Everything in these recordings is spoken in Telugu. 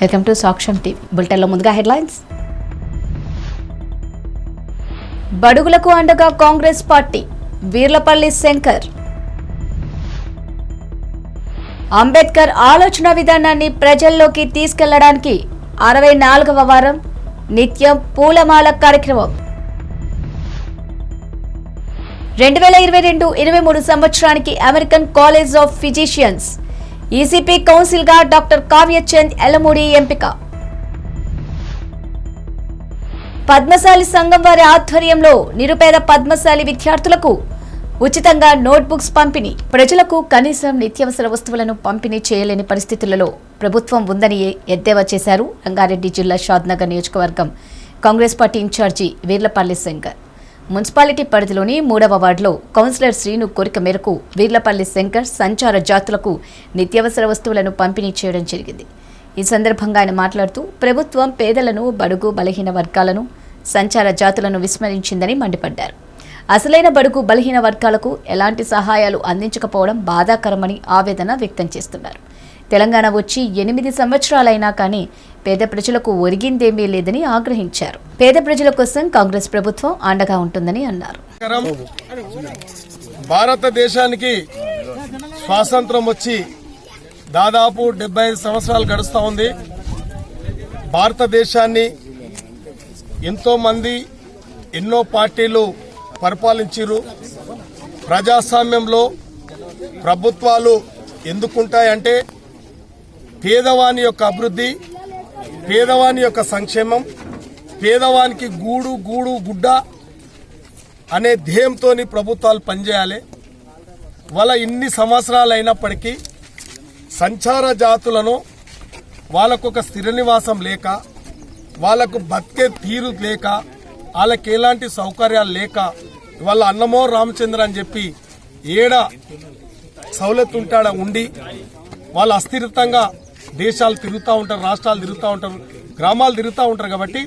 వెల్కమ్ టు సాక్ష్యం టీవీ. బులెటిన్లో ముందుగా హెడ్లైన్స్. బడుగులకు అండగా కాంగ్రెస్ పార్టీ, వీర్లపల్లి శంకర్. అంబేద్కర్ ఆలోచన విధానాన్ని ప్రజల్లోకి తీసుకెళ్లడానికి 64వ వారం నిత్యం పూలమాల కార్యక్రమం. 2022-23 సంవత్సరానికి American college of physicians ECP council గా డాక్టర్ కావ్యచంద్ ఎల్లమూడి ఎంపిక. పద్మశాలి సంఘం వారి ఆధ్వర్యంలో నిరుపేద పద్మశాలి విద్యార్థులకు ఉచితంగా నోట్బుక్స్ పంపిణీ. ప్రజలకు కనీసం నిత్యావసర వస్తువులను పంపిణీ చేయలేని పరిస్థితులలో ప్రభుత్వం ఉందని ఎద్దేవా చేశారు రంగారెడ్డి జిల్లా షాద్నగర్ నియోజకవర్గం Congress party incharge Veerlapalli Shankar. Municipality పరిధిలోని 3వ వార్డులో కౌన్సిలర్ శ్రీను కోరిక మేరకు వీర్లపల్లి శంకర్ సంచార జాతులకు నిత్యావసర వస్తువులను పంపిణీ చేయడం జరిగింది. ఈ సందర్భంగా ఆయన మాట్లాడుతూ ప్రభుత్వం పేదలను, బడుగు బలహీన వర్గాలను, సంచార జాతులను విస్మరించిందని మండిపడ్డారు. అసలైన బడుగు బలహీన వర్గాలకు ఎలాంటి సహాయాలు అందించకపోవడం బాధాకరమని ఆవేదన వ్యక్తం చేస్తున్నారు. తెలంగాణ వచ్చి 8 సంవత్సరాలైనా కానీ పేద ప్రజలకు ఒరిగిందేమీ లేదని ఆగ్రహించారు. పేద ప్రజల కోసం కాంగ్రెస్ ప్రభుత్వం అండగా ఉంటుందని అన్నారు. భారతదేశానికి స్వాతంత్రం వచ్చి దాదాపు 75 సంవత్సరాలు గడుస్తూ ఉంది. భారతదేశాన్ని ఎంతో మంది, ఎన్నో పార్టీలు పరిపాలించారు. ప్రజాస్వామ్యంలో ప్రభుత్వాలు ఎందుకుంటాయంటే పేదవాని యొక్క అభివృద్ధి, పేదవాని యొక్క సంక్షేమం, పేదవానికి గూడు గుడ్డ అనే ధ్యేయంతో ప్రభుత్వాలు పనిచేయాలి. వాళ్ళ ఇన్ని సంవత్సరాలు అయినప్పటికీ సంచార జాతులను వాళ్ళకు ఒక స్థిర నివాసం లేక, వాళ్ళకు బతికే తీరు లేక, వాళ్ళకి ఎలాంటి సౌకర్యాలు లేక, వాళ్ళ అన్నమో రామచంద్ర అని చెప్పి ఏడ సౌలత్ ఉంటాడ ఉండి వాళ్ళు అస్థిరతంగా దేశాలు తిరుగుతూ ఉంటారు, రాష్ట్రాలు తిరుగుతూ ఉంటారు, గ్రామాలు తిరుగుతూ ఉంటారు. కాబట్టి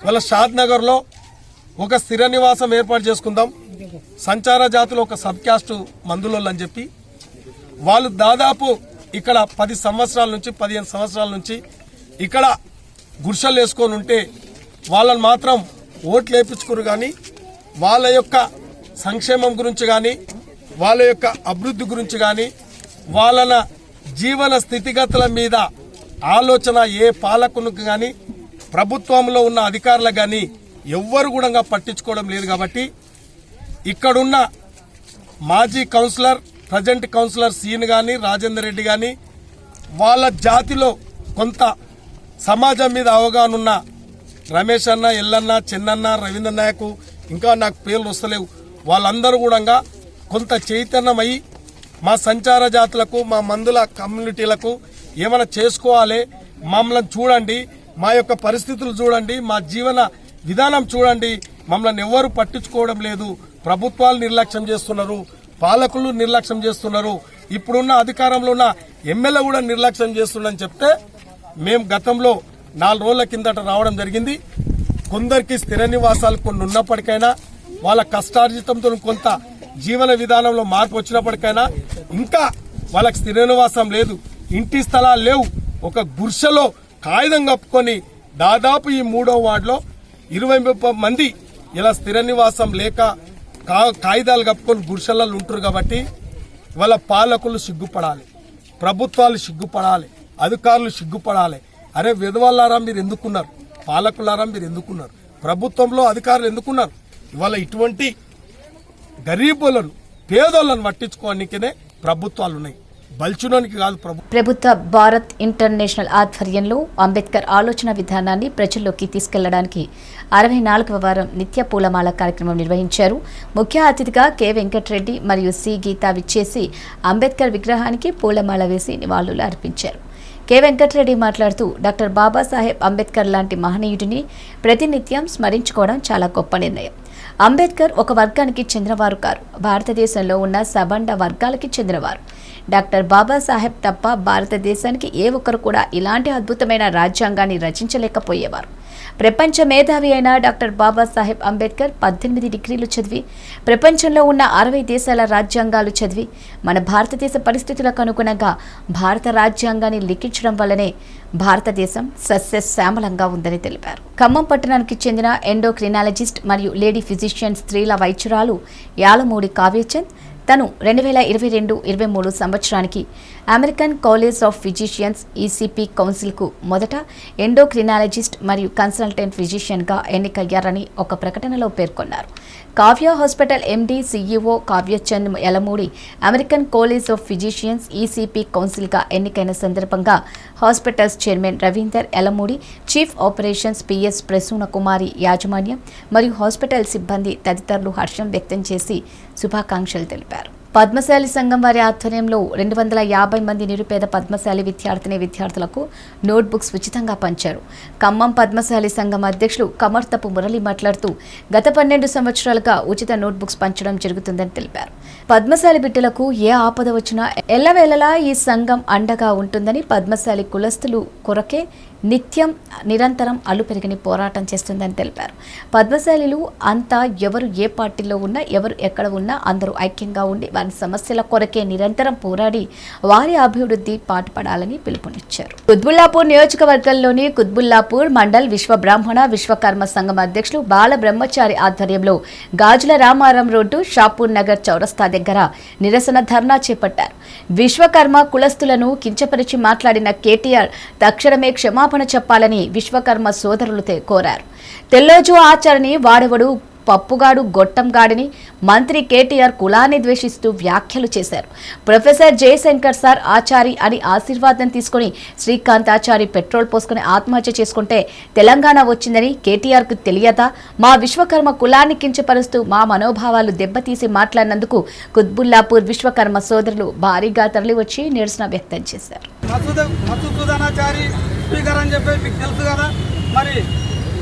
వాళ్ళ షాద్నగర్లో ఒక స్థిర నివాసం ఏర్పాటు చేసుకుందాం, సంచార జాతులు ఒక సబ్ క్యాస్ట్ మందులోళ్ళు అని చెప్పి వాళ్ళు దాదాపు ఇక్కడ 10 సంవత్సరాల నుంచి 15 సంవత్సరాల నుంచి ఇక్కడ గుర్షలు వేసుకొని ఉంటే వాళ్ళని మాత్రం ఓట్లు వేయించుకురు. కానీ వాళ్ళ యొక్క సంక్షేమం గురించి కానీ, వాళ్ళ యొక్క అభివృద్ధి గురించి కానీ, వాళ్ళ జీవన స్థితిగతుల మీద ఆలోచన ఏ పాలకునికి కానీ, ప్రభుత్వంలో ఉన్న అధికారులకు కానీ ఎవ్వరు కూడా పట్టించుకోవడం లేదు. కాబట్టి ఇక్కడున్న మాజీ కౌన్సిలర్, ప్రజెంట్ కౌన్సిలర్ సీన్ కానీ, రాజేందర్ రెడ్డి కానీ, వాళ్ళ జాతిలో కొంత సమాజం మీద అవగాహన ఉన్న రమేష్ అన్న, ఎల్లన్న, చెన్నన్న, రవీంద్ర నాయక్, ఇంకా నాకు పేర్లు వస్తలేవు, వాళ్ళందరూ కూడా కొంత చైతన్యమై మా సంచార జాతులకు, మా మందుల కమ్యూనిటీలకు ఏమైనా చేసుకోవాలి, మమ్మల్ని చూడండి, మా యొక్క పరిస్థితులు చూడండి, మా జీవన విధానం చూడండి, మమ్మల్ని ఎవ్వరూ పట్టించుకోవడం లేదు, ప్రభుత్వాలు నిర్లక్ష్యం చేస్తున్నారు, పాలకులు నిర్లక్ష్యం చేస్తున్నారు, ఇప్పుడున్న అధికారంలో ఉన్న ఎమ్మెల్యే కూడా నిర్లక్ష్యం చేస్తున్నారని చెప్తే మేము గతంలో 4 రోజుల కిందట రావడం జరిగింది. కొందరికి స్థిర నివాసాలు కొన్ని ఉన్నప్పటికైనా, వాళ్ళ కష్టార్జితంతో కొంత జీవన విధానంలో మార్పు వచ్చినప్పటికైనా ఇంకా వాళ్ళకి స్థిర నివాసం లేదు, ఇంటి స్థలాలు లేవు. ఒక గుర్షలో కాగితం కప్పుకొని దాదాపు ఈ 3వ వార్డులో 20 మంది ఇలా స్థిర నివాసం లేక కాగితాలు కప్పుకొని గుర్షలలో ఉంటారు. కాబట్టి వాళ్ళ పాలకులు సిగ్గుపడాలి, ప్రభుత్వాలు సిగ్గుపడాలి, అధికారులు సిగ్గుపడాలి. అరే విధవాళ్ళారా మీరు ఎందుకున్నారు, పాలకులారా మీరు ఎందుకున్నారు, ప్రభుత్వంలో అధికారులు ఎందుకున్నారు? ఇవాళ ఇటువంటి గరీబులను, పేదోళ్లను పట్టించుకోవడానికే ప్రభుత్వాలు ఉన్నాయి, బల్చుడానికి కాదు. ప్రభుత్వ భారత్ ఇంటర్నేషనల్ ఆధ్వర్యంలో అంబేద్కర్ ఆలోచన విధానాన్ని ప్రజల్లోకి తీసుకెళ్లడానికి 64వ వారం నిత్య పూలమాల కార్యక్రమం నిర్వహించారు. ముఖ్య అతిథిగా కె వెంకటరెడ్డి మరియు సి గీత విచ్చేసి అంబేద్కర్ విగ్రహానికి పూలమాల వేసి నివాళులు అర్పించారు. కె వెంకటరెడ్డి మాట్లాడుతూ డాక్టర్ బాబాసాహెబ్ అంబేద్కర్ లాంటి మహనీయుడిని ప్రతినిత్యం స్మరించుకోవడం చాలా గొప్ప నిర్ణయం. అంబేద్కర్ ఒక వర్గానికి చెందినవారు కారు, భారతదేశంలో ఉన్న సబండ వర్గాలకి చెందినవారు. డాక్టర్ బాబాసాహెబ్ తప్ప భారతదేశానికి ఏ ఒక్కరు కూడా ఇలాంటి అద్భుతమైన రాజ్యాంగాన్ని రచించలేకపోయేవారు. ప్రపంచ మేధావి అయిన డాక్టర్ బాబాసాహెబ్ అంబేద్కర్ 18 డిగ్రీలు చదివి, ప్రపంచంలో ఉన్న 60 దేశాల రాజ్యాంగాలు చదివి, మన భారతదేశ పరిస్థితులకు అనుగుణంగా భారత రాజ్యాంగాన్ని లిఖించడం వల్లనే భారతదేశం సస్యశ్యామలంగా ఉందని తెలిపారు. ఖమ్మం పట్టణానికి చెందిన ఎండోక్రినాలజిస్ట్ మరియు లేడీ ఫిజిషియన్ స్త్రీల వైద్యురాలు యాలమూడి కావ్యచంద్ తను 2022-23 సంవత్సరానికి American college of physicians ECP కౌన్సిల్కు మొదట ఎండోక్రినాలజిస్ట్ మరియు కన్సల్టెంట్ ఫిజిషియన్గా ఎన్నికయ్యారని ఒక ప్రకటనలో పేర్కొన్నారు. Kavya hospital MD CEO Kavyachand Yalamudi American college of physicians ECP కౌన్సిల్గా ఎన్నికైన సందర్భంగా hospitals chairman Ravinder Yalamudi, chief operations PS Prasuna Kumari యాజమాన్యం మరియు హాస్పిటల్ సిబ్బంది తదితరులు హర్షం వ్యక్తం చేసి శుభాకాంక్షలు తెలిపారు. పద్మశాలి సంఘం వారి ఆధ్వర్యంలో 250 మంది నిరుపేద పద్మశాలి విద్యార్థులకు నోట్బుక్స్ ఉచితంగా పంచారు. ఖమ్మం పద్మశాలి సంఘం అధ్యక్షులు కమర్తపు మురళి మాట్లాడుతూ గత 12 సంవత్సరాలుగా ఉచిత నోట్బుక్స్ పంచడం జరుగుతుందని తెలిపారు. పద్మశాలి బిడ్డలకు ఏ ఆపద వచ్చినా ఎల్లవేళలా ఈ సంఘం అండగా ఉంటుందని, పద్మశాలి కులస్తులు కొరకే నిరంతరం అలుపెరిగిని పోరాటం చేస్తుందని తెలిపారు. పద్మశాలిలు అంతా ఎవరు ఏ పార్టీలో ఉన్నా, ఎవరు ఎక్కడ ఉన్నా అందరూ ఐక్యంగా ఉండి వారి సమస్యల కొరకే నిరంతరం పోరాడి వారి అభివృద్ధి పాటుపడాలని పిలుపునిచ్చారు. కుత్బుల్లాపూర్ నియోజకవర్గంలోని కుత్బుల్లాపూర్ మండల్ విశ్వ బ్రాహ్మణ విశ్వకర్మ సంఘం అధ్యక్షులు బాల బ్రహ్మచారి ఆధ్వర్యంలో గాజుల రామారం రోడ్డు, షాపూర్ నగర్ చౌరస్తా దగ్గర నిరసన ధర్నా చేపట్టారు. విశ్వకర్మ కులస్తులను కించపరిచి మాట్లాడిన కేటీఆర్ తక్షణమే క్షమాపణ చెప్పాలని విశ్వకర్మ సోదరులు కోరారు. తెల్లోజు ఆచారని వాడెవడు పప్పుగాడు గొట్టంగాడిని మంత్రి కేటీఆర్ కులాన్ని ద్వేషిస్తూ వ్యాఖ్యలు చేశారు. ప్రొఫెసర్ జయశంకర్ సార్ ఆచారి అని ఆశీర్వాదం తీసుకుని శ్రీకాంత్ ఆచారి పెట్రోల్ పోసుకుని ఆత్మహత్య చేసుకుంటే తెలంగాణ వచ్చిందని కేటీఆర్కు తెలియదా? మా విశ్వకర్మ కులాన్ని కించపరుస్తూ మా మనోభావాలు దెబ్బతీసి మాట్లాడినందుకు కుత్బుల్లాపూర్ విశ్వకర్మ సోదరులు భారీగా తరలివచ్చి నిరసన వ్యక్తం చేశారు.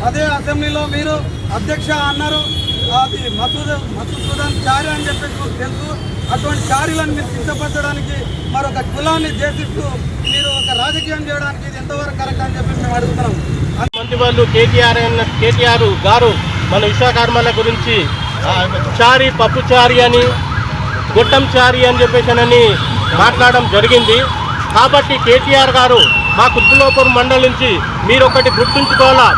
అదే అసెంబ్లీలో మీరు అధ్యక్ష అన్నారు, అది మసూదన్ చారి అని చెప్పేసి తెలుసు. అటువంటి చారీలను మీరు సిద్ధపరచడానికి మరొక కులాన్ని దేశిస్తూ మీరు ఒక రాజకీయం చేయడానికి ఇది ఎంతవరకు కరెక్ట్ అని చెప్పి మేము అడుగుతున్నాం. మంత్రి వాళ్ళు కేటీఆర్ గారు మన విశ్వకర్మల గురించి చారి, పప్పు చారి అని, గొట్టం చారి అని చెప్పేసి మాట్లాడడం జరిగింది. కాబట్టి కేటీఆర్ గారు మా కుత్బుల్లాపూర్ మండలం నుంచి మీరు ఒకటి గుర్తుంచుకోవాలా,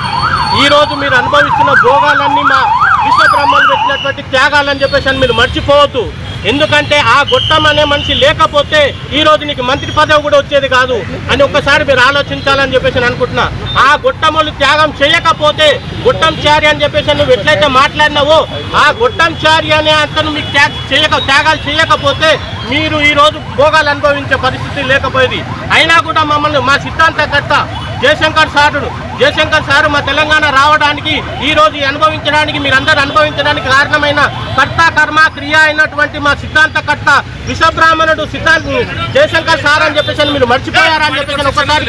ఈరోజు మీరు అనుభవిస్తున్న భోగాలన్నీ మా విశ్వబ్రహ్మలు పెట్టినటువంటి త్యాగాలని చెప్పేసి మీరు మర్చిపోవద్దు. ఎందుకంటే ఆ గొట్టం అనే మనిషి లేకపోతే ఈరోజు నీకు మంత్రి పదవి కూడా వచ్చేది కాదు అని ఒక్కసారి మీరు ఆలోచించాలని చెప్పేసి అనుకుంటున్నా. ఆ గొట్టములు త్యాగం చేయకపోతే గొట్టం చారి అని చెప్పేసి నువ్వు ఎట్లయితే మాట్లాడినావో ఆ గొట్టం చారి అనే అతను మీకు త్యాగాలు చేయకపోతే మీరు ఈరోజు భోగాలు అనుభవించే పరిస్థితి లేకపోయేది. అయినా కూడా మమ్మల్ని మా సిద్ధాంతకర్త జయశంకర్ సారు మా తెలంగాణ రావడానికి, ఈ రోజు అనుభవించడానికి, మీరందరూ అనుభవించడానికి కారణమైన కర్త కర్మ క్రియ అయినటువంటి మా సిద్ధాంతకర్త విశ్వబ్రాహ్మణుడు జయశంకర్ సార్ అని చెప్పేసి మీరు మర్చిపోయారని చెప్పేసి ఒకసారి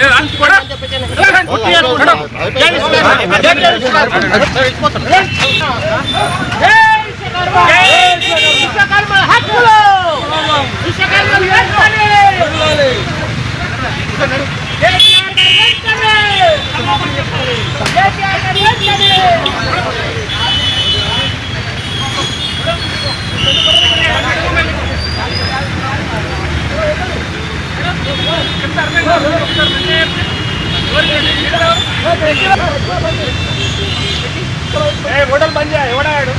హోటల్ బంద్ చేయ ఎవడాడు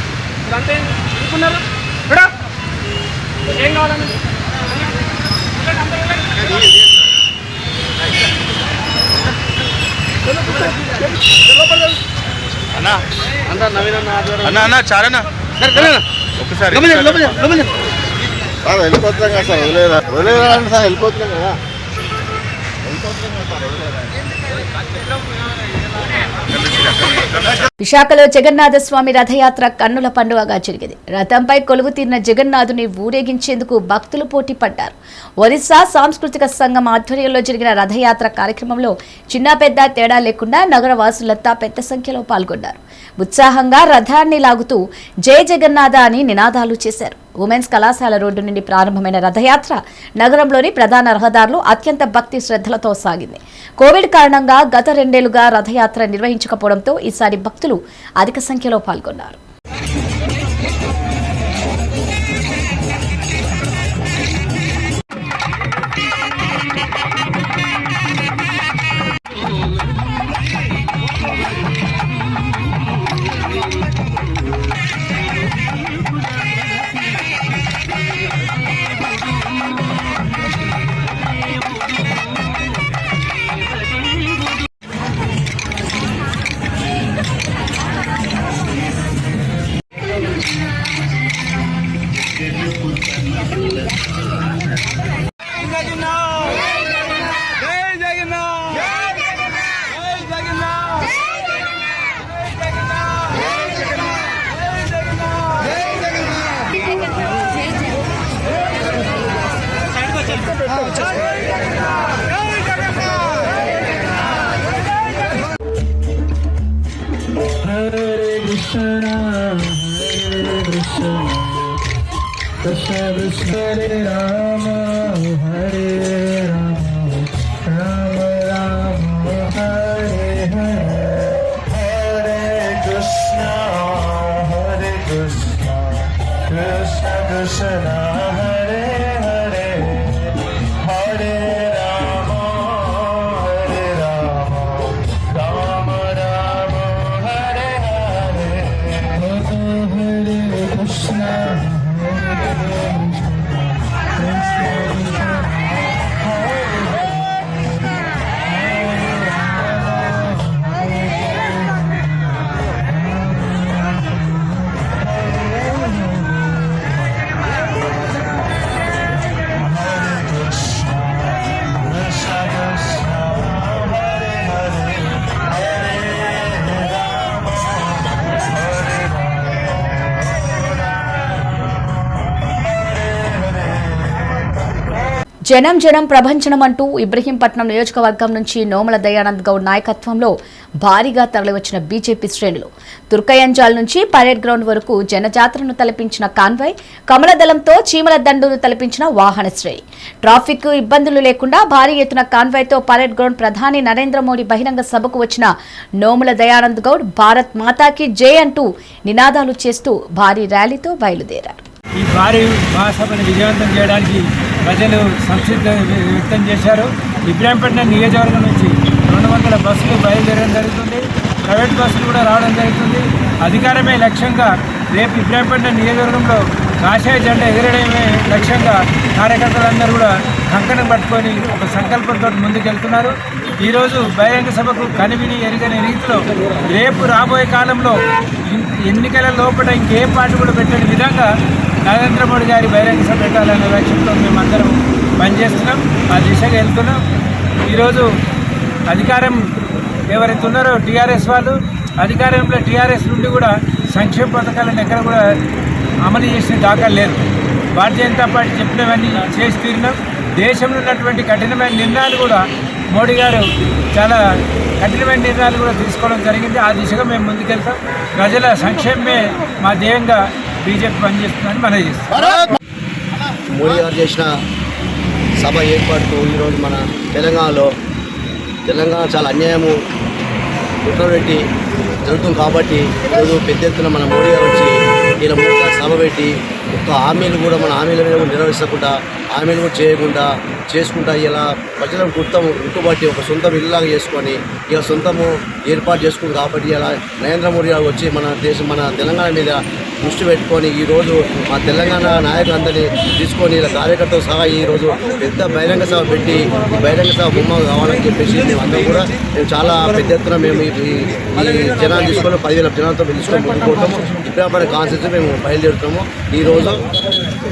అంతే అనుకున్నారు. ఏం కావాలండి అన్నా అన్న నవీన్ అన్న అన్న చారన్నా ఒకసారి వెళ్ళిపోతున్నాం కదా సార్, వదిలేదండి సార్, వెళ్ళిపోతున్నాం కదా. విశాఖలో జగన్నాథస్వామి రథయాత్ర కన్నుల పండుగగా జరిగింది. రథంపై కొలువు తీరిన జగన్నాథుని ఊరేగించేందుకు భక్తులు పోటీ పడ్డారు. ఒరిస్సా సాంస్కృతిక సంఘం ఆధ్వర్యంలో జరిగిన రథయాత్ర కార్యక్రమంలో చిన్న పెద్ద తేడా లేకుండా నగర వాసులంతా పెద్ద సంఖ్యలో పాల్గొన్నారు. ఉత్సాహంగా రథాన్ని లాగుతూ జయ జగన్నాథ అని నినాదాలు చేశారు. ఉమెన్స్ కళాశాల రోడ్డు నుండి ప్రారంభమైన రథయాత్ర నగరంలోని ప్రధాన రహదారులు అత్యంత భక్తి శ్రద్ధలతో సాగింది. కోవిడ్ కారణంగా గత 2 ఏళ్లుగా రథయాత్ర నిర్వహించకపోవడంతో ఈసారి భక్తులు అధిక సంఖ్యలో పాల్గొన్నారు. జనం జనం ప్రభంజనం అంటూ ఇబ్రహీంపట్నం నియోజకవర్గం నుంచి నోముల దయానంద్ గౌడ్ నాయకత్వంలో భారీగా తరలివచ్చిన బీజేపీ శ్రేణులు తుర్కయంజాల్ నుంచి పరేడ్ గ్రౌండ్ వరకు జనజాతరను తలపించిన కాన్వాయ్, కమలదళంతో చీమల దండును తలపించిన వాహనశ్రేణి. ట్రాఫిక్ ఇబ్బందులు లేకుండా భారీ ఎత్తున కాన్వాయ్తో పరేడ్ గ్రౌండ్ ప్రధాని నరేంద్ర మోడీ బహిరంగ సభకు వచ్చిన నోముల దయానంద్ గౌడ్ భారత్ మాతాకి జై అంటూ నినాదాలు చేస్తూ భారీ ర్యాలీతో బయలుదేరారు. ఈ భారీ మహాసభను విజయవంతం చేయడానికి ప్రజలు సంసిద్ధ వ్యక్తం చేశారు. ఇబ్రాహీంపట్నం నియోజకవర్గం నుంచి 200 బస్సులు బయలుదేరడం జరుగుతుంది. ప్రైవేట్ బస్సులు కూడా రావడం జరుగుతుంది. అధికారమే లక్ష్యంగా రేపు ఇబ్రాహీంపట్నం నియోజకవర్గంలో కాషాయ జెండా ఎగరడమే లక్ష్యంగా కార్యకర్తలందరూ కూడా కంకణం పట్టుకొని ఒక సంకల్పంతో ముందుకెళ్తున్నారు. ఈరోజు బహిరంగ సభకు కనివిని ఎరగని రీతిలో రేపు రాబోయే కాలంలో ఎన్నికల లోపల ఇంకే పార్టీ కూడా పెట్టని విధంగా నరేంద్ర మోడీ గారి బహిరంగ సభ పెట్టాలనే లక్ష్యంతో మేమందరం పనిచేస్తున్నాం. ఆ దిశగా వెళ్తున్నాం. ఈరోజు అధికారం ఎవరైతే ఉన్నారో టీఆర్ఎస్ వాళ్ళు, అధికారంలో టీఆర్ఎస్ నుండి కూడా సంక్షేమ పథకాలను ఎక్కడ కూడా అమలు చేసిన దాఖలు లేదు. భారతీయ జనతా పార్టీ చెప్పినవన్నీ చేసి తీరినాం. దేశంలో ఉన్నటువంటి కఠినమైన నిర్ణయాలు కూడా మోడీ గారు చాలా కఠినమైన నిర్ణయాలు కూడా తీసుకోవడం జరిగింది. ఆ దిశగా మేము ముందుకెళ్తాం. ప్రజల సంక్షేమమే మా ధ్యేయంగా బీజేపీ పనిచేస్తుందని మనవి చేస్తాం. మోడీ గారు చేసిన సభ ఏర్పాటుతో ఈరోజు మన తెలంగాణ చాలా అన్యాయము కుట్రబెట్టి జరుగుతుంది కాబట్టి ఈరోజు పెద్ద ఎత్తున మన మోడీ గారు వచ్చి ఇలా 3 సార్లు సభ పెట్టి ఒక్క హామీలు కూడా మన హామీల మీద నిర్వహించకుండా, హామీలు కూడా చేసుకుంటా ఇలా ప్రజలను గుర్తుపట్టి ఒక సొంతం ఇల్లులాగా చేసుకొని ఇక సొంతము ఏర్పాటు చేసుకుంది కాబట్టి ఇలా నరేంద్ర మోడీ గారు వచ్చి మన తెలంగాణ మీద దృష్టి పెట్టుకొని ఈరోజు మా తెలంగాణ నాయకులందరినీ తీసుకొని ఇలా కార్యకర్తలు సహా ఈరోజు పెద్ద బహిరంగ సభ పెట్టి ఈ బహిరంగ సభ బొమ్మ కావాలని చెప్పేసి మేమందరం కూడా చాలా పెద్ద ఎత్తున మేము ఈ జనాలు తీసుకొని 10,000 జనాలతో తీసుకొని ముందుకోవటము. ఇబ్రాహీంపట్నం కాన్స్టిట్యూన్సీ మేము బయలుదేరుతాము. ఈరోజు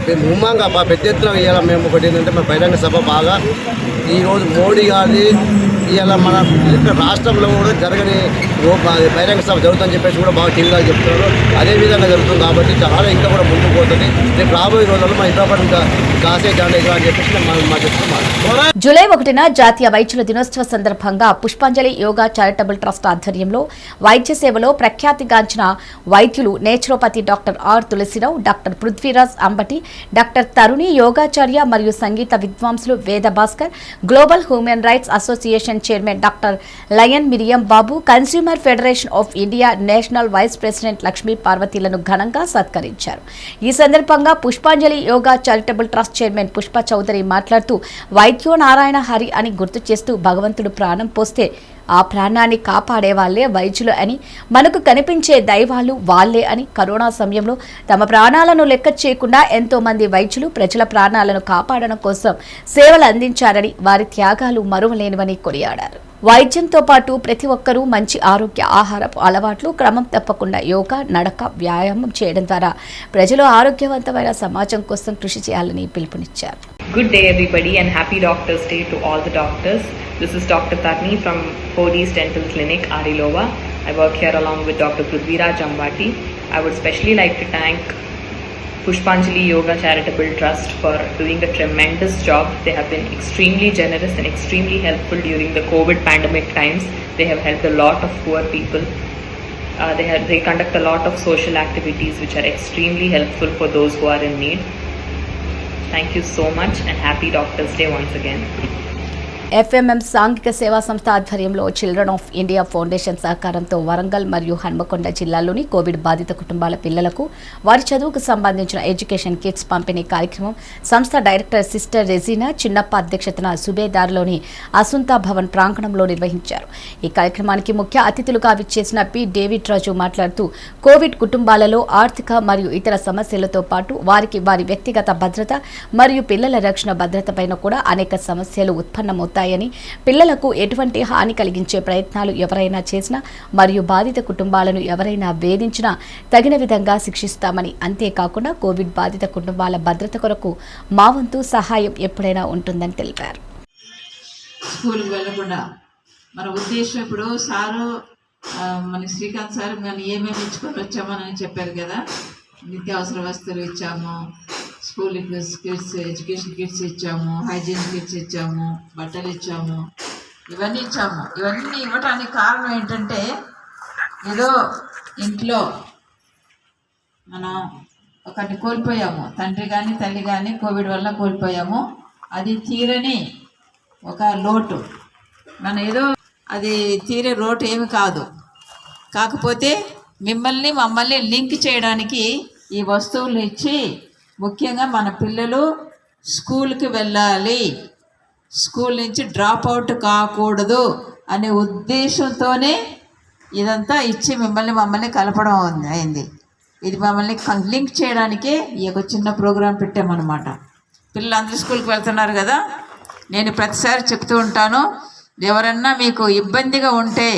మేము ఉమ్మంగా పెద్ద ఎత్తున ఇవాళ మేము ఒకటి ఏంటంటే మా బహిరంగ సభ బాగా ఈరోజు మోడీ గారి ఇవాళ మన రాష్ట్రంలో కూడా జరగని బహిరంగ సభ జరుగుతుందని చెప్పేసి కూడా బాగా టీవీలో చెప్తున్నారు. అదే విధంగా జరుగుతుంది కాబట్టి చాలా ఇంకా కూడా ముందుకు పోతుంది. రేపు రాబోయే రోజుల్లో మా ఇంట్లో ఇంకా కాసే జాండేగా అని చెప్పేసి మా చెప్తున్నాం. జూలై 1న జాతీయ వైద్యుల దినోత్సవ సందర్భంగా పుష్పాంజలి యోగా చారిటబుల్ ట్రస్ట్ ఆధ్వర్యంలో వైద్య సేవలో ప్రఖ్యాతిగాంచిన వైద్యులు naturopathy doctor R Tulasirao, doctor Prithviraj Ambati, doctor Taruni యోగాచార్య మరియు సంగీత విద్వాంసులు Veda Bhaskar, global human rights association chairman doctor lion Miriam Babu, consumer federation of India national vice president Lakshmi పార్వతీలను ఘనంగా సత్కరించారు. ఈ సందర్భంగా Pushpanjali yoga charitable trust chairman Pushpa Chaudhary మాట్లాడుతూ వైద్యో నారాయణ హరి అని గుర్తు చేస్తూ భగవంతుడు ప్రాణం పోస్తే ఆ ప్రాణాన్ని కాపాడే వాళ్లే వైద్యులు అని, మనకు కనిపించే దైవాలు వాళ్లే అని, కరోనా సమయంలో తమ ప్రాణాలను లెక్క చేయకుండా ఎంతో మంది వైద్యులు ప్రజల ప్రాణాలను కాపాడడం కోసం సేవలు అందించారని, వారి త్యాగాలు మరువలేనివని కొనియాడారు. వైద్యంతో పాటు ప్రతి ఒక్కరూ మంచి ఆరోగ్య ఆహారపు అలవాట్లు, క్రమం తప్పకుండా యోగా, నడక, వ్యాయామం చేయడం ద్వారా ప్రజలు ఆరోగ్యవంతమైన సమాజం కోసం కృషి చేయాలని పిలుపునిచ్చారు. Good day everybody and happy Doctors Day to all the doctors. This is Dr. Tarni from Cody's Dental Clinic, Arilova. I work here along with Dr. Prithviraj Ambati. I would especially like to thank Pushpanjali Yoga Charitable Trust for doing a tremendous job. They have been extremely generous and extremely helpful during the COVID pandemic times. They have helped a lot of poor people. They conduct a lot of social activities which are extremely helpful for those who are in need. Thank you so much and happy Doctors Day once again. FMM సాంఘిక సేవా సంస్థ ఆధ్వర్యంలో చిల్డ్రన్ ఆఫ్ ఇండియా ఫౌండేషన్ సహకారంతో వరంగల్ మరియు హన్మకొండ జిల్లాల్లోని కోవిడ్ బాధిత కుటుంబాల పిల్లలకు వారి చదువుకు సంబంధించిన ఎడ్యుకేషన్ కిట్స్ పంపిణీ కార్యక్రమం సంస్థ డైరెక్టర్ సిస్టర్ రెజీనా చిన్నప్ప అధ్యక్షతన సుబేదార్లోని అసుంతా భవన్ ప్రాంగణంలో నిర్వహించారు. ఈ కార్యక్రమానికి ముఖ్య అతిథులుగా విచ్చేసిన పి డేవిడ్ రాజు మాట్లాడుతూ కోవిడ్ కుటుంబాలలో ఆర్థిక మరియు ఇతర సమస్యలతో పాటు వారికి వారి వ్యక్తిగత భద్రత మరియు పిల్లల రక్షణ భద్రతపైన కూడా అనేక సమస్యలు ఉత్పన్నమవుతాయి. పిల్లలకు ఎటువంటి హాని కలిగించే ప్రయత్నాలు ఎవరైనా చేసినా మరియు బాధిత కుటుంబాలను ఎవరైనా వేధించినా తగిన విధంగా శిక్షిస్తామని, అంతేకాకుండా కోవిడ్ బాధిత కుటుంబాల భద్రత కొరకు మా వంతు సహాయం ఎప్పుడైనా ఉంటుందని తెలిపారు. స్కూల్కి వెళ్ళకుండా మన ఉద్దేశం ఇప్పుడు సారు మన శ్రీకాంత్ సార్ మనం ఏమేమి ఇచ్చుకొని వచ్చామని చెప్పారు కదా. నిత్యావసర వస్తువులు ఇచ్చాము, స్కూల్ కిట్స్, ఎడ్యుకేషన్ కిట్స్ ఇచ్చాము, హైజీన్ కిట్స్ ఇచ్చాము, బట్టలు ఇచ్చాము, ఇవన్నీ ఇచ్చాము. ఇవన్నీ ఇవ్వటానికి కారణం ఏంటంటే ఏదో ఇంట్లో మనం ఒకటి కోల్పోయాము, తండ్రి కానీ తల్లి కానీ కోవిడ్ వల్ల కోల్పోయాము. అది తీరని ఒక లోటు, మన ఏదో అది తీరే లోటు ఏమి కాదు. కాకపోతే మమ్మల్ని లింక్ చేయడానికి ఈ వస్తువులు ఇచ్చి, ముఖ్యంగా మన పిల్లలు స్కూల్కి వెళ్ళాలి, స్కూల్ నుంచి డ్రాప్ అవుట్ కాకూడదు అనే ఉద్దేశంతోనే ఇదంతా ఇచ్చి మమ్మల్ని కలపడం అయింది. ఇది మమ్మల్ని లింక్ చేయడానికే ఈ యొక్క చిన్న ప్రోగ్రాం పెట్టామన్నమాట. పిల్లలందరూ స్కూల్కి వెళ్తున్నారు కదా. నేను ప్రతిసారి చెప్తూ ఉంటాను, ఎవరన్నా మీకు ఇబ్బందిగా ఉంటే,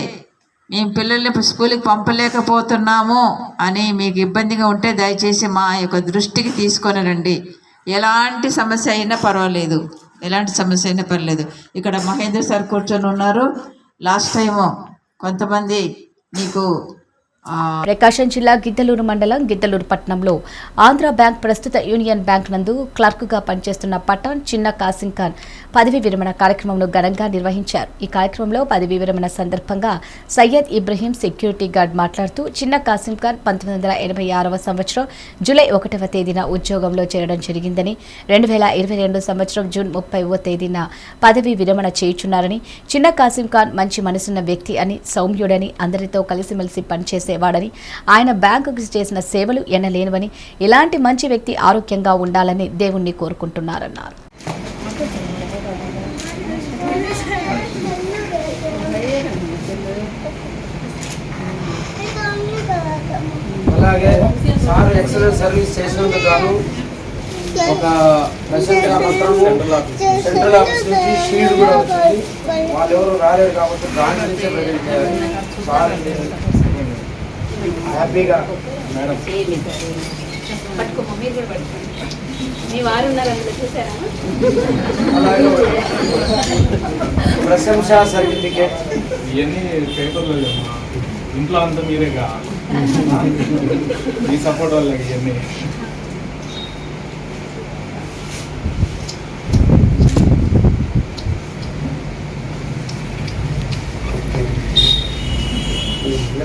మేము పిల్లల్ని స్కూల్కి పంపలేకపోతున్నాము అని మీకు ఇబ్బందిగా ఉంటే దయచేసి మా యొక్క దృష్టికి తీసుకొని రండి. ఎలాంటి సమస్య అయినా పర్వాలేదు, ఇక్కడ మహేంద్ర సార్ కూర్చొని ఉన్నారు. లాస్ట్ టైము కొంతమంది మీకు ప్రకాశం జిల్లా గిద్దలూరు మండలం గిద్దలూరు పట్టణంలో ఆంధ్ర బ్యాంక్ ప్రస్తుత యూనియన్ బ్యాంక్ నందు క్లర్క్గా పనిచేస్తున్న పఠాన్ చిన్న కాసిం ఖాన్ పదవి విరమణ కార్యక్రమంను ఘనంగా నిర్వహించారు. ఈ కార్యక్రమంలో పదవి విరమణ సందర్భంగా సయ్యద్ ఇబ్రహీం సెక్యూరిటీ గార్డ్ మాట్లాడుతూ చిన్న కాసిం ఖాన్ 1986వ సంవత్సరం జూలై 1వ తేదీన ఉద్యోగంలో చేరడం జరిగిందని, 2022 సంవత్సరం జూన్ 30వ తేదీన పదవి విరమణ చేయుచున్నారని, చిన్న కాసిం ఖాన్ మంచి మనసున్న వ్యక్తి అని, సౌమ్యుడని, అందరితో కలిసిమెలిసి పనిచేసేవాడని, ఆయన బ్యాంకుకు చేసిన సేవలు ఎనలేనివని, ఇలాంటి మంచి వ్యక్తి ఆరోగ్యంగా ఉండాలని దేవుణ్ణి కోరుకుంటున్నారన్నారు. అలాగే సార్ ఎక్సలెంట్ సర్వీస్ చేసినందుకు గాను ఒక ప్రశంసా పత్రము సెంట్రల్ ఆఫీస్ నుంచి షీల్డ్ కూడా వచ్చింది. వాళ్ళు ఎవరు రాలేరు కాబట్టి బ్రాంచ్ నుంచే ప్రజెంట్ చేయాలి. సార్ హ్యాపీగా మేడం అలాగే ప్రశంసా సర్టిఫికేట్ ఇవన్నీ పేపర్లో ఇంట్లో అంతా మీరేగా మీ సపోర్ట్ వాళ్ళకి ఇవన్నీ.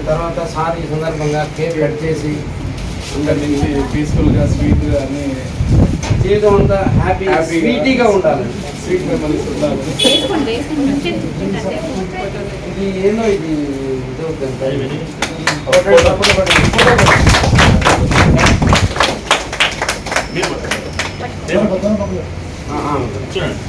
తర్వాత సార్ ఈ సందర్భంగా కేక్ కట్ చేసి అందరి నుంచి పీస్ఫుల్గా స్వీట్గా అన్నీ జీవితం అంతా హ్యాపీగా ఉండాలి. స్వీట్ మెమరీస్ ఉండాలి. ఇది ఏందో ఇది చూడండి.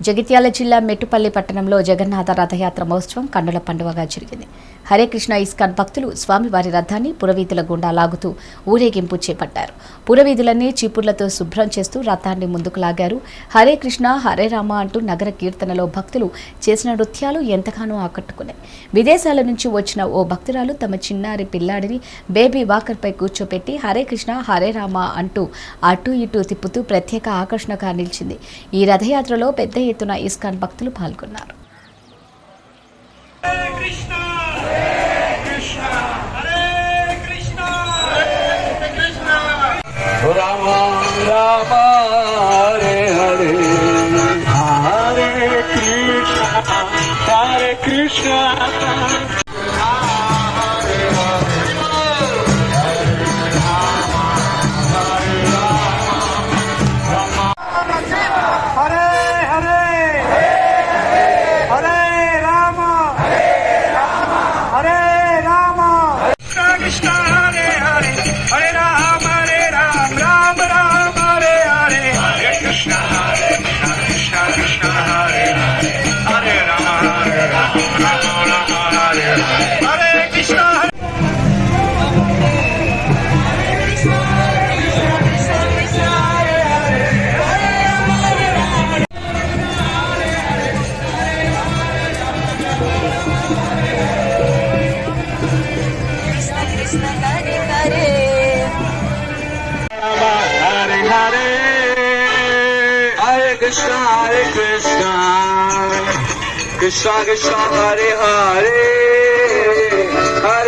జగిత్యాల జిల్లా మెట్టుపల్లి పట్టణంలో జగన్నాథ రథయాత్ర మహోత్సవం కన్నుల పండుగగా జరిగింది. హరే కృష్ణ ఇస్కాన్ భక్తులు స్వామివారి రథాన్ని పురవీధుల గుండా లాగుతూ ఊరేగింపు చేపట్టారు. పురవీధులన్నీ చీపుర్లతో శుభ్రం చేస్తూ రథాన్ని ముందుకు లాగారు. హరే కృష్ణ హరే రామ అంటూ నగర కీర్తనలో భక్తులు చేసిన నృత్యాలు ఎంతగానో ఆకట్టుకున్నాయి. విదేశాల నుంచి వచ్చిన ఓ భక్తురాలు తమ చిన్నారి పిల్లాడిని బేబీ వాకర్పై కూర్చోపెట్టి హరే కృష్ణ హరే రామ అంటూ అటు ఇటు తిప్పుతూ ప్రత్యేక ఆకర్షణగా నిలిచింది. ఈ రథయాత్రలో పెద్ద ఎత్తున ఇస్కాన్ భక్తులు పాల్గొన్నారు. Rama Rama Hare Hare Hare Krishna Krishna Krishna Hare Hare Hare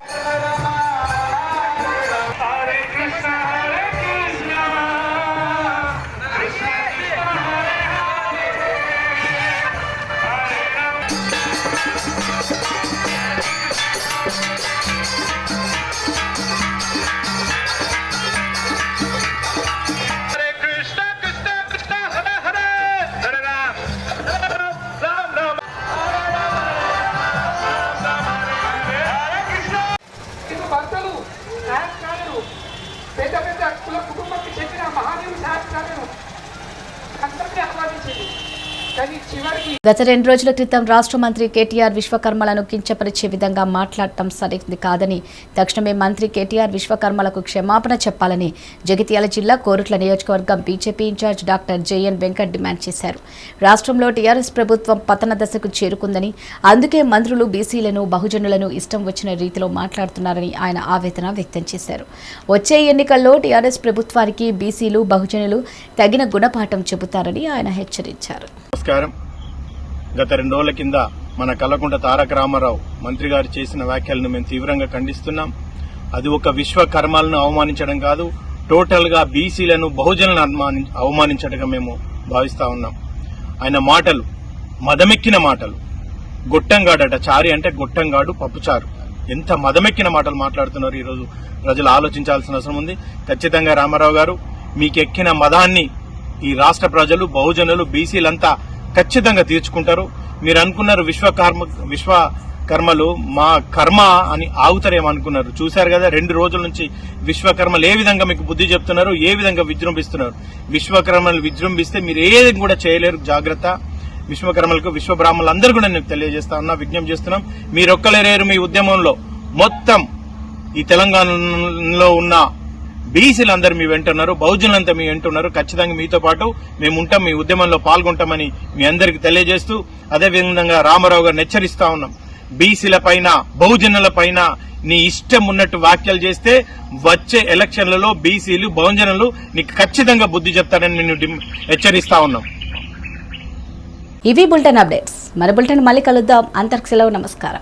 గత 2 రోజుల క్రితం రాష్ట్ర మంత్రి కేటీఆర్ విశ్వకర్మలను కించపరిచే విధంగా మాట్లాడటం సరైనది కాదని తక్షణమే మంత్రి కేటీఆర్ విశ్వకర్మలకు క్షమాపణ చెప్పాలని జగిత్యాల జిల్లా కోరుట్ల నియోజకవర్గం BJP incharge doctor JN Venkat demand చేశారు. రాష్ట్రంలో టీఆర్ఎస్ ప్రభుత్వం పతన దశకు చేరుకుందని, అందుకే మంత్రులు బీసీలను బహుజనులను ఇష్టం వచ్చిన రీతిలో మాట్లాడుతున్నారని ఆయన ఆవేదన వ్యక్తం చేశారు. వచ్చే ఎన్నికల్లో టీఆర్ఎస్ ప్రభుత్వానికి బీసీలు బహుజనులు తగిన గుణపాఠం చెబుతారని ఆయన హెచ్చరించారు. గత 2 రోజుల కింద మన కల్లకుంట తారక రామారావు మంత్రి గారు చేసిన వ్యాఖ్యలను మేము తీవ్రంగా ఖండిస్తున్నాం. అది ఒక విశ్వకర్మలను అవమానించడం కాదు, టోటల్ గా బీసీలను బహుజనులను అవమానించడంగా మేము భావిస్తా ఉన్నాం. ఆయన మాటలు మదమెక్కిన మాటలు. గొట్టంగాడట, చారి అంటే గొట్టంగాడు పప్పుచారు. ఎంత మదమెక్కిన మాటలు మాట్లాడుతున్నారు. ఈరోజు ప్రజలు ఆలోచించాల్సిన అవసరం ఉంది. ఖచ్చితంగా రామారావు గారు మీకెక్కిన మదాన్ని ఈ రాష్ట్ర ప్రజలు బహుజనులు బీసీలంతా ఖచ్చితంగా తీర్చుకుంటారు. మీరు అనుకున్నారు కర్మలు మా కర్మ అని ఆగుతారేమనుకున్నారు. చూశారు కదా 2 రోజుల నుంచి విశ్వకర్మలు ఏ విధంగా మీకు బుద్ధి చెప్తున్నారు, ఏ విధంగా విజృంభిస్తున్నారు. విశ్వకర్మలు విజృంభిస్తే మీరు ఏది కూడా చేయలేరు. జాగ్రత్త. విశ్వకర్మలకు విశ్వబ్రాహ్మణులు అందరూ కూడా నేను తెలియజేస్తా ఉన్నా, విజ్ఞప్తి చేస్తున్నాం. మీరొక్కలేరు మీ ఉద్యమంలో. మొత్తం ఈ తెలంగాణలో ఉన్న బీసీలందరూ మీ వెంటున్నారు, బహుజనులంతా మీ వెంటున్నారు. ఖచ్చితంగా మీతో పాటు మేము ఉంటాం, మీ ఉద్యమంలో పాల్గొంటామని మీ అందరికి తెలియజేస్తూ, అదేవిధంగా రామారావు గారిని హెచ్చరిస్తా ఉన్నాం. బీసీల పైన, బహుజనుల పైన నీ ఇష్టం ఉన్నట్టు వ్యాఖ్యలు చేస్తే వచ్చే ఎలక్షన్లలో బీసీలు, బహుజనులు నీకు ఖచ్చితంగా బుద్ధి చెప్తారని నేను హెచ్చరిస్తా ఉన్నాం. ఇవి బులెటిన్ అప్డేట్స్. మరి బులెటిన్ మళ్ళీ కలుద్దాం. అంతర్కి సెలవు. నమస్కారం.